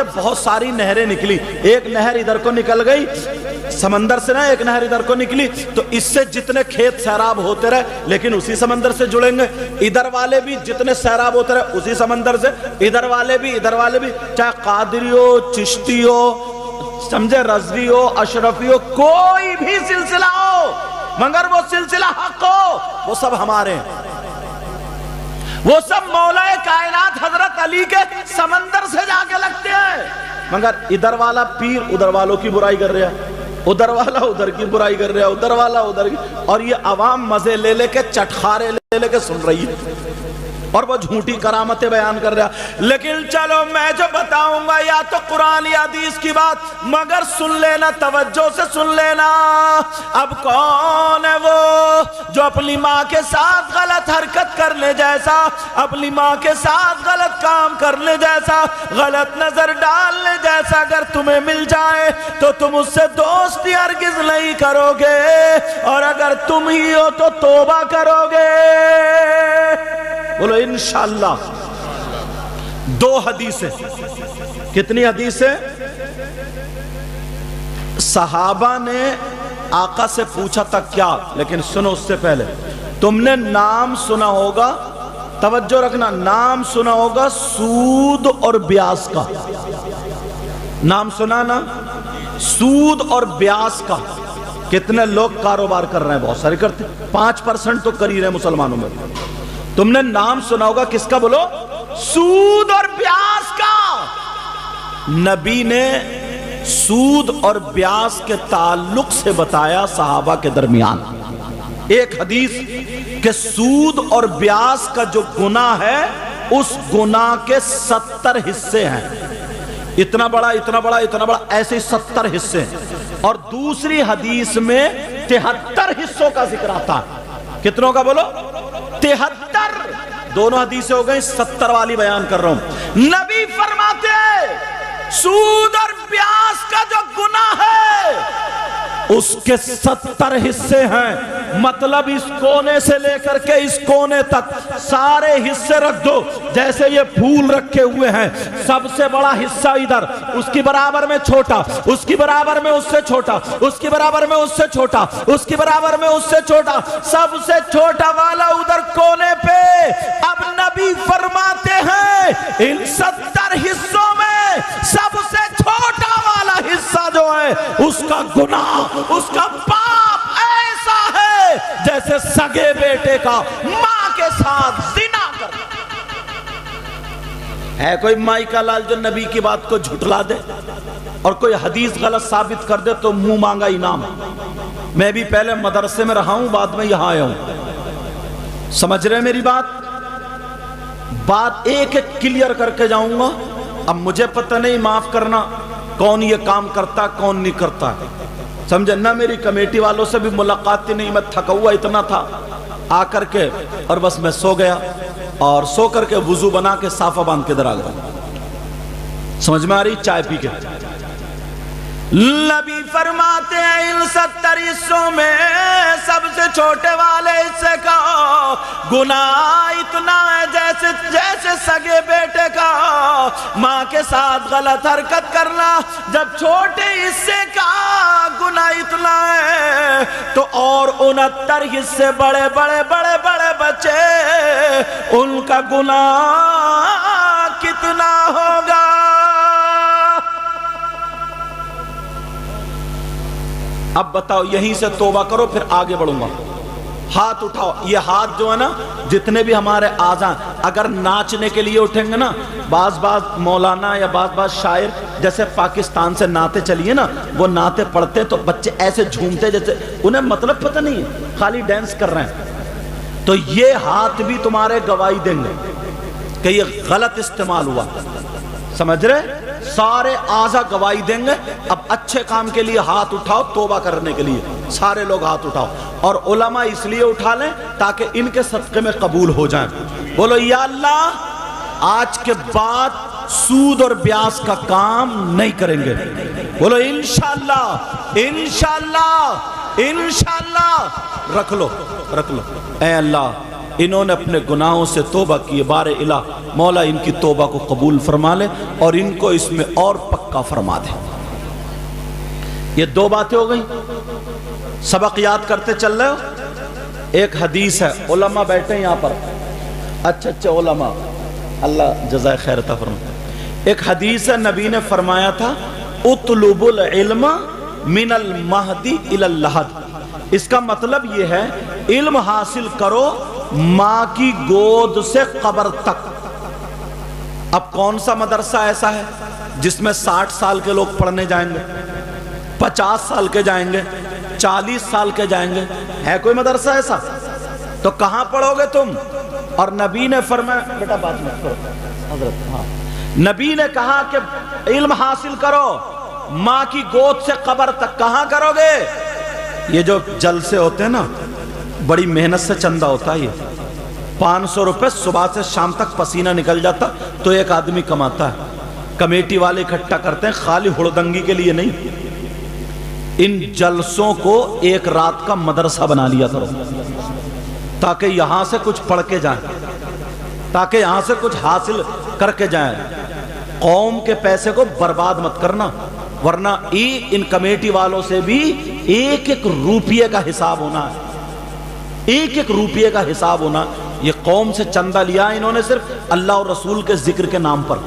سے بہت ساری نہریں نکلی، ایک نہر ادھر کو نکل گئی سمندر سے، نہ ایک نہر ادھر کو نکلی، تو اس سے جتنے کھیت سیراب ہوتے رہے لیکن اسی سمندر سے جڑیں گے، ادھر والے بھی جتنے سیراب ہوتے رہے اسی سمندر سے، ادھر والے بھی چاہے قادری ہو، چشتی ہو، سمجھے، رضوی ہو، اشرفی ہو، کوئی بھی سلسلہ ہو مگر وہ سلسلہ حق ہو، وہ سب ہمارے ہیں، وہ سب مولا کائنات حضرت علی کے سمندر سے جا کے لگتے ہیں، مگر ادھر والا پیر ادھر والوں کی برائی کر رہا ہے، ادھر والا ادھر کی برائی کر رہا ہے، ادھر والا ادھر کی، اور یہ عوام مزے لے لے کے چٹخارے لے لے کے سن رہی ہے اور وہ جھوٹی کرامتیں بیان کر رہا۔ لیکن چلو میں جو بتاؤں گا یا تو قرآن یا حدیث کی بات، مگر سن لینا، توجہ سے سن لینا۔ اب کون ہے وہ جو اپنی ماں کے ساتھ غلط حرکت کرنے جیسا، اپنی ماں کے ساتھ غلط کام کرنے جیسا، غلط نظر ڈالنے جیسا اگر تمہیں مل جائے تو تم اس سے دوستی ہرگز نہیں کرو گے، اور اگر تم ہی ہو تو توبہ کرو گے۔ بولو انشاءاللہ۔ دو حدیثیں، کتنی حدیثیں؟ صحابہ نے آقا سے پوچھا تھا کیا، لیکن سنو اس سے پہلے، تم نے نام سنا ہوگا، توجہ رکھنا، نام سنا ہوگا سود اور بیاس کا، نام سنا نا، سود اور بیاس کا۔ کتنے لوگ کاروبار کر رہے ہیں؟ بہت سارے کرتے، 5% تو کر ہی رہے مسلمانوں میں۔ تم نے نام سنا ہوگا کس کا؟ بولو، سود اور بیاس کا۔ نبی نے سود اور بیاس کے تعلق سے بتایا صحابہ کے درمیان ایک حدیث کہ سود اور بیاس کا جو گناہ ہے اس گناہ کے 70 حصے ہیں، اتنا بڑا اتنا بڑا اتنا بڑا، ایسے 70 حصے ہیں، اور دوسری حدیث میں 73 حصوں کا ذکر آتا ہے۔ کتنوں کا؟ بولو 73۔ دونوں حدیثیں ہو گئی، 70 والی بیان کر رہا ہوں۔ نبی فرماتے ہیں سود اور بیاس کا جو گناہ ہے اس کے 70 حصے ہیں، مطلب اس کونے سے لے کر کے اس کونے تک سارے حصے رکھ دو، جیسے یہ پھول رکھے ہوئے ہیں، سب سے بڑا حصہ ادھر، اس کی برابر میں چھوٹا، اس کی برابر میں اس سے چھوٹا، اس کی برابر میں اس سے چھوٹا، اس کی برابر میں اس سے چھوٹا، سب سے چھوٹا والا ادھر کونے پہ۔ اب نبی فرماتے ہیں ان 70 حصوں میں سب سے چھوٹا والا حصہ جو ہے اس کا گناہ، اس کا پاپ ایسا ہے جیسے سگے بیٹے کا ماں کے ساتھ زنا کرنا۔ ہے کوئی مائی کا لال جو نبی کی بات کو جھٹلا دے اور کوئی حدیث غلط ثابت کر دے تو منہ مانگا انعام۔ میں بھی پہلے مدرسے میں رہا ہوں، بعد میں یہاں آیا ہوں، سمجھ رہے میری بات؟ بات ایک ایک کلیئر کر کے جاؤں گا۔ اب مجھے پتہ نہیں، معاف کرنا، کون یہ کام کرتا کون نہیں کرتا، سمجھے نہ؟ میری کمیٹی والوں سے بھی ملاقات ہی نہیں، میں تھکا ہوا اتنا تھا، آ کر کے اور بس میں سو گیا، اور سو کر کے وضو بنا کے صافہ باندھ کے در آ گیا، سمجھ میں آ رہی؟ چائے پی کے۔ نبی فرماتے ہیں ان 70 حصوں میں سب سے چھوٹے والے حصے کا گناہ اتنا ہے جیسے سگے بیٹے کا ماں کے ساتھ غلط حرکت کرنا۔ جب چھوٹے حصے کا گناہ اتنا ہے تو اور 69 حصے بڑے بڑے بڑے بڑے بچے، ان کا گناہ کتنا ہوگا؟ اب بتاؤ، یہیں سے توبہ کرو پھر آگے بڑھوں گا۔ ہاتھ اٹھاؤ، یہ ہاتھ جو ہے نا، جتنے بھی ہمارے آزان اگر ناچنے کے لیے اٹھیں گے نا، بعض مولانا یا بعض شاعر جیسے پاکستان سے نعتیں چلیے نا، وہ نعتیں پڑھتے تو بچے ایسے جھومتے جیسے انہیں مطلب پتہ نہیں ہے، خالی ڈینس کر رہے ہیں، تو یہ ہاتھ بھی تمہارے گواہی دیں گے کہ یہ غلط استعمال ہوا، سمجھ رہے؟ سارے اعضاء گواہی دیں گے۔ اب اچھے کام کے لیے ہاتھ اٹھاؤ، توبہ کرنے کے لیے سارے لوگ ہاتھ اٹھاؤ، اور علماء اس لیے اٹھا لیں تاکہ ان کے صدقے میں قبول ہو جائیں۔ بولو یا اللہ، آج کے بعد سود اور بیاس کا کام نہیں کریں گے۔ بولو انشاءاللہ، انشاءاللہ، انشاءاللہ۔ رکھ لو، رکھ لو۔ اے اللہ انہوں نے اپنے گناہوں سے توبہ کی، بار الہ مولا ان کی توبہ کو قبول فرما لے اور ان کو اس میں اور پکا فرما دے۔ یہ دو باتیں ہو گئیں، سبق یاد کرتے چل رہے ہو۔ ایک حدیث ہے، علماء بیٹھے ہیں یہاں پر، اچھے علماء، اللہ جزائے خیر عطا فرمائے۔ ایک حدیث ہے، نبی نے فرمایا تھا اطلب العلم من المہدی الی اللحد۔ اس کا مطلب یہ ہے علم حاصل کرو ماں کی گود سے قبر تک۔ اب کون سا مدرسہ ایسا ہے جس میں 60 سال کے لوگ پڑھنے جائیں گے، 50 سال کے جائیں گے، 40 سال کے جائیں گے؟ ہے کوئی مدرسہ ایسا؟ تو کہاں پڑھو گے تم؟ اور نبی نے فرمایا، بیٹا بات مت کرو حضرت، ہاں، نبی نے کہا کہ علم حاصل کرو ماں کی گود سے قبر تک۔ کہاں کرو گے؟ یہ جو جلسے ہوتے ہیں نا، بڑی محنت سے چندہ ہوتا ہے، یہ 500 روپے صبح سے شام تک پسینہ نکل جاتا تو ایک آدمی کماتا ہے۔ کمیٹی والے اکٹھا کرتے ہیں، خالی ہڑدنگی کے لیے نہیں۔ ان جلسوں کو ایک رات کا مدرسہ بنا لیا کرو تاکہ یہاں سے کچھ پڑھ کے جائیں، تاکہ یہاں سے کچھ حاصل کر کے جائیں۔ قوم کے پیسے کو برباد مت کرنا، ورنہ ان کمیٹی والوں سے بھی ایک ایک روپیے کا حساب ہونا ہے، ایک ایک روپیے کا حساب ہونا۔ یہ قوم سے چندہ لیا انہوں نے صرف اللہ اور رسول کے ذکر کے نام پر،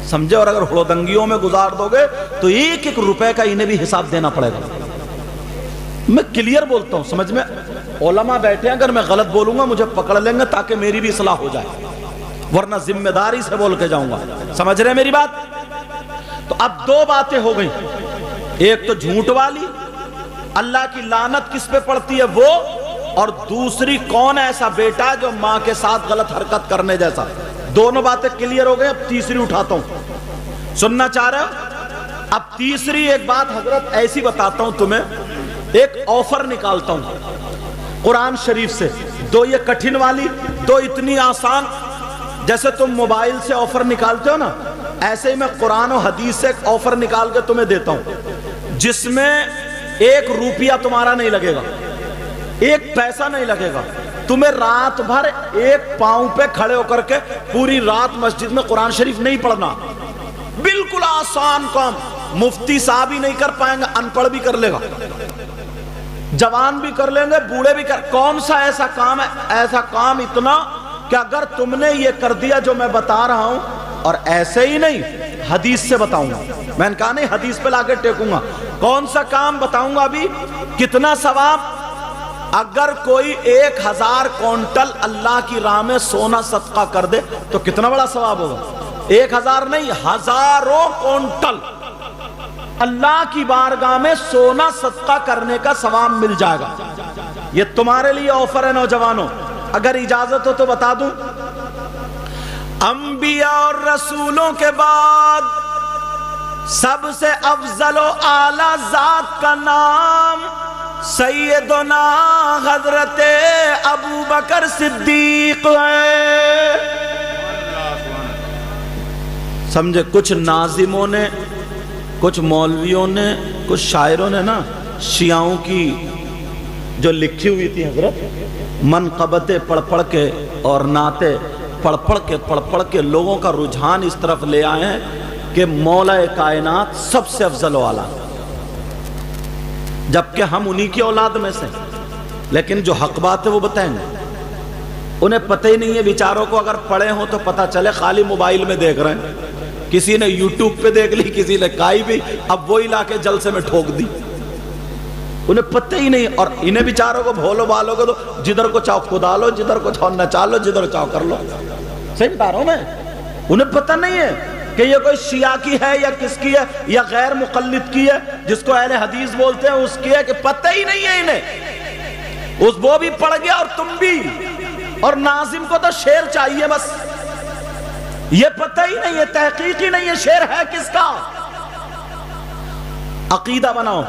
سمجھے؟ اور اگر ہڑودنگیوں میں گزار دو گے تو ایک ایک روپے کا انہیں بھی حساب دینا پڑے گا۔ میں کلیئر بولتا ہوں، سمجھ میں؟ علماء بیٹھے ہیں، اگر میں غلط بولوں گا مجھے پکڑ لیں گے تاکہ میری بھی اصلاح ہو جائے، ورنہ ذمہ داری سے بول کے جاؤں گا۔ سمجھ رہے ہیں میری بات؟ تو اب دو باتیں ہو گئیں، ایک تو جھوٹ والی، اللہ کی لعنت کس پہ پڑتی ہے وہ، اور دوسری کون ایسا بیٹا جو ماں کے ساتھ غلط حرکت کرنے جیسا۔ دونوں باتیں کلیئر ہو گئے، اب تیسری اٹھاتا ہوں، سننا چاہ رہے ہو؟ اب تیسری ایک بات حضرت ایسی بتاتا ہوں تمہیں، ایک آفر نکالتا ہوں قرآن شریف سے، دو یہ کٹھن والی، دو اتنی آسان۔ جیسے تم موبائل سے آفر نکالتے ہو نا، ایسے ہی میں قرآن و حدیث سے ایک آفر نکال کے تمہیں دیتا ہوں جس میں 1 روپیہ تمہارا نہیں لگے گا، 1 پیسہ نہیں لگے گا۔ تمہیں رات بھر ایک پاؤں پہ کھڑے ہو کر کے پوری رات مسجد میں قرآن شریف نہیں پڑھنا، بالکل آسان کام، مفتی صاحب ہی نہیں کر پائیں گے، ان پڑھ بھی کر لے گا، جوان بھی کر لیں گے، بوڑھے بھی کر۔ کون سا ایسا کام ہے؟ ایسا کام اتنا کہ اگر تم نے یہ کر دیا جو میں بتا رہا ہوں، اور ایسے ہی نہیں حدیث سے بتاؤں گا، میں نے کہا نہیں حدیث پہ لا کے ٹیکوں گا، کون سا کام بتاؤں گا ابھی، کتنا ثواب۔ اگر کوئی 1000 کونٹل اللہ کی راہ میں سونا صدقہ کر دے تو کتنا بڑا ثواب ہوگا؟ 1000 نہیں، ہزاروں کونٹل اللہ کی بارگاہ میں سونا صدقہ کرنے کا ثواب مل جائے گا۔ یہ تمہارے لیے آفر ہے نوجوانوں، اگر اجازت ہو تو بتا دوں۔ انبیاء اور رسولوں کے بعد سب سے افضل و اعلیٰ ذات کا نام سیدنا حضرت ابو بکر صدیق ہے۔ سمجھے؟ کچھ ناظموں نے، کچھ مولویوں نے، کچھ شاعروں نے نا شیعوں کی جو لکھی ہوئی تھی حضرت منقبتیں پڑھ پڑھ کے اور نعتیں پڑھ پڑھ کے لوگوں کا رجحان اس طرف لے آئے ہیں کہ مولا کائنات سب سے افضل و اعلیٰ، جبکہ ہم انہی کی اولاد میں سے، لیکن جو حق بات ہے وہ بتائیں گے۔ انہیں پتہ ہی نہیں ہے بیچاروں کو، اگر پڑھے ہوں تو پتہ چلے خالی موبائل میں دیکھ رہے ہیں، کسی نے یوٹیوب پہ دیکھ لی، کسی نے کائی بھی، اب وہی لا کے جلسے میں ٹھوک دی، انہیں پتہ ہی نہیں۔ اور انہیں بیچاروں کو بھولو بالو گے تو جدھر کو چاہو کھدا لو، جدھر کو چاہو نچا لو، جدھر چاہو کر لو۔ صحیح بتا رہا ہوں میں؟ انہیں پتہ نہیں ہے کہ یہ کوئی شیعہ کی ہے یا کس کی ہے یا غیر مقلد کی ہے، جس کو اہل حدیث بولتے ہیں اس کی ہے، کہ پتہ ہی نہیں ہے انہیں۔ وہ بھی پڑھ گیا اور تم بھی، اور ناظم کو تو شعر چاہیے بس، یہ پتہ ہی نہیں ہے، تحقیق ہی نہیں ہے شعر ہے کس کا۔ عقیدہ بناؤ،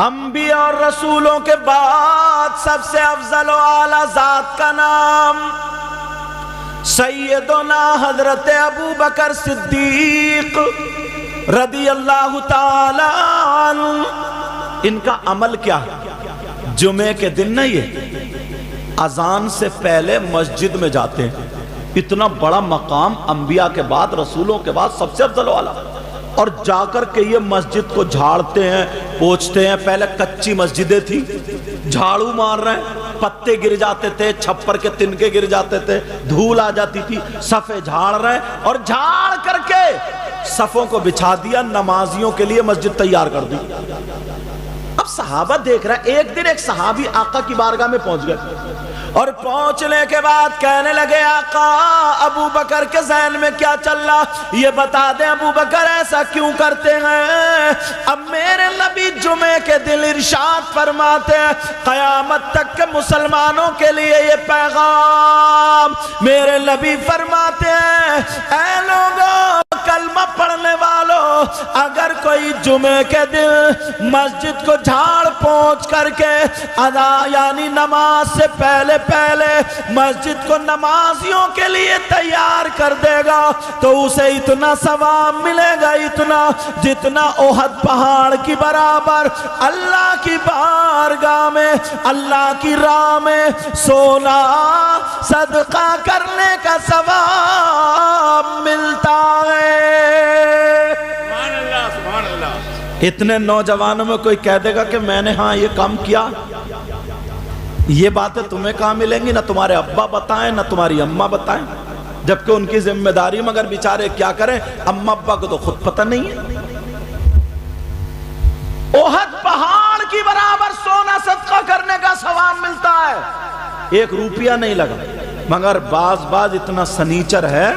انبیاء اور رسولوں کے بعد سب سے افضل و اعلیٰ ذات کا نام سیدنا حضرت ابو بکر صدیق رضی اللہ تعالی عنہ۔ ان کا عمل کیا ہے؟ جمعے کے دن نا یہ اذان سے پہلے مسجد میں جاتے ہیں. اتنا بڑا مقام انبیاء کے بعد، رسولوں کے بعد سب سے افضل والا، اور جا کر کے یہ مسجد کو جھاڑتے ہیں، پوچھتے ہیں. پہلے کچی مسجدیں تھی، جھاڑو مار رہے ہیں، پتے گر جاتے تھے، چھپر کے تنکے گر جاتے تھے، دھول آ جاتی تھی. صفیں جھاڑ رہے ہیں اور جھاڑ کر کے صفوں کو بچھا دیا، نمازیوں کے لیے مسجد تیار کر دی. اب صحابہ دیکھ رہا ہے. ایک دن ایک صحابی آقا کی بارگاہ میں پہنچ گئے، اور پہنچنے کے بعد کہنے لگے آقا ابو بکر کے ذہن میں کیا چل رہا یہ بتا دیں، ابو بکر ایسا کیوں کرتے ہیں؟ اب میرے نبی جمعے کے دن ارشاد فرماتے ہیں قیامت تک کے مسلمانوں کے لیے یہ پیغام. میرے نبی فرماتے ہیں اے لوگوں کلمہ پڑھنے والوں، اگر کوئی جمعے کے دن مسجد کو جھاڑ پہنچ کر کے ادا یعنی نماز سے پہلے مسجد کو نمازیوں کے لیے تیار کر دے گا تو اسے اتنا ثواب ملے گا، اتنا جتنا احد پہاڑ کی برابر اللہ کی بارگاہ میں، اللہ کی راہ میں سونا صدقہ کرنے کا ثواب ملتا ہے. سبحان اللہ سبحان اللہ. اتنے نوجوانوں میں کوئی کہہ دے گا کہ میں نے ہاں یہ کام کیا، یہ باتیں تمہیں کہاں ملیں گی؟ نہ تمہارے ابا بتائیں نہ تمہاری اماں بتائیں، جبکہ ان کی ذمہ داری، مگر بیچارے کیا کریں، اماں ابا کو تو خود پتہ نہیں ہے. احد پہاڑ کی برابر سونا صدقہ کرنے کا ثواب ملتا ہے، 1 روپیہ نہیں لگا. مگر بعض اتنا سنیچر ہے،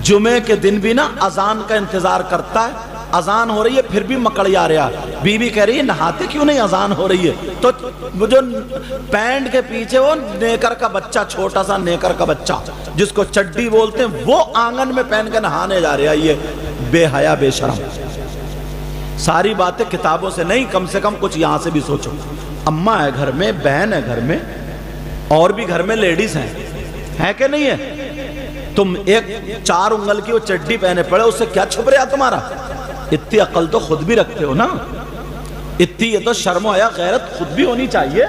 جمعے کے دن بھی نا اذان کا انتظار کرتا ہے. اذان ہو رہی ہے پھر بھی مکڑیا رہا. بیوی کہہ رہی ہے نہاتے کیوں نہیں، اذان ہو رہی ہے. تو جو پینٹ کے پیچھے وہ نیکر کا بچہ، چھوٹا سا نیکر کا بچہ جس کو چڈی بولتے ہیں، وہ آنگن میں پہن کے نہانے جا رہا ہے. یہ بے حیا بے شرم. ساری باتیں کتابوں سے نہیں، کم سے کم کچھ یہاں سے بھی سوچو. اماں ہے گھر میں، بہن ہے گھر میں، اور بھی گھر میں لیڈیز ہیں، ہے کہ نہیں ہے؟ تم ایک 4 انگل کی وہ چڈی پہنے پڑے، اس سے کیا چھپ رہا تمہارا؟ اتنی عقل تو خود بھی رکھتے ہو نا، اتنی یہ تو شرم و حیا غیرت خود بھی ہونی چاہیے.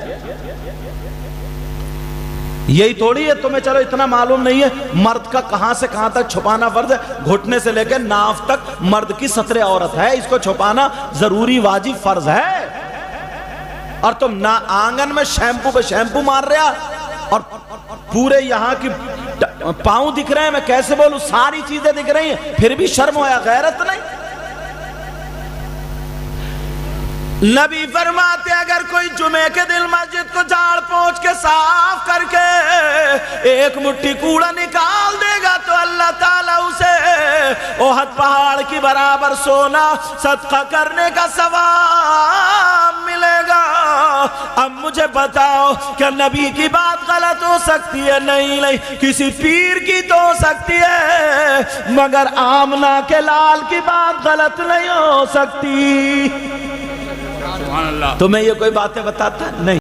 یہی تھوڑی ہے تمہیں چلو اتنا معلوم نہیں ہے مرد کا کہاں سے کہاں تک چھپانا فرض ہے. گھٹنے سے لے کے ناف تک مرد کی سطر عورت ہے، اس کو چھپانا ضروری واجب فرض ہے. اور تم نہ آنگن میں شیمپو پہ شیمپو مار رہا، اور پورے یہاں کی پاؤں دکھ رہے ہیں، میں کیسے بولوں، ساری چیزیں دکھ رہی ہیں، پھر بھی شرم و حیا غیرت نہیں. نبی فرماتے اگر کوئی جمعے کے دن مسجد کو جھاڑ پہنچ کے صاف کر کے 1 مٹھی کوڑا نکال دے گا تو اللہ تعالیٰ اسے احد پہاڑ کی برابر سونا صدقہ کرنے کا ثواب ملے گا. اب مجھے بتاؤ کہ نبی کی بات غلط ہو سکتی ہے؟ نہیں، کسی پیر کی تو ہو سکتی ہے، مگر آمنہ کے لال کی بات غلط نہیں ہو سکتی. سبحان اللہ. تمہیں یہ کوئی باتیں بتاتا نہیں.